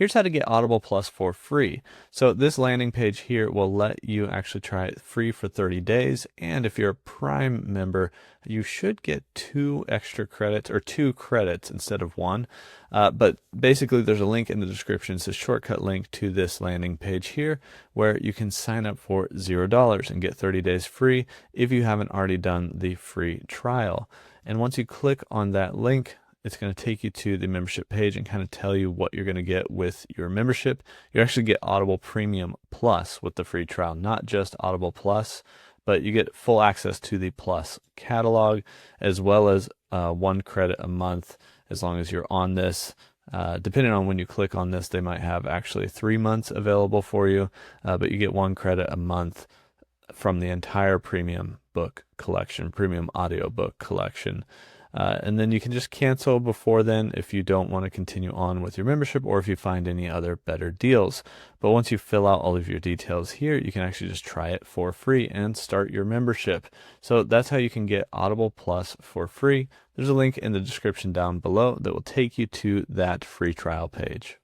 here's how to get Audible Plus for free. So this landing page here will let you actually try it free for 30 days. And if you're a Prime member, you should get 2 extra credits, or 2 credits instead of 1. But basically there's a link in the description. It's a shortcut link to this landing page here where you can sign up for $0 and get 30 days free if you haven't already done the free trial. And once you click on that link, it's going to take you to the membership page and kind of tell you what you're going to get with your membership. You actually get Audible Premium Plus with the free trial, not just Audible Plus, but you get full access to the Plus catalog, as well as 1 credit a month as long as you're on this. Depending on when you click on this, they might have actually 3 months available for you, but you get 1 credit a month from the entire premium book collection, premium audiobook collection. And then you can just cancel before then if you don't want to continue on with your membership, or if you find any other better deals. But once you fill out all of your details here, you can actually just try it for free and start your membership. So that's how you can get Audible Plus for free. There's a link in the description down below that will take you to that free trial page.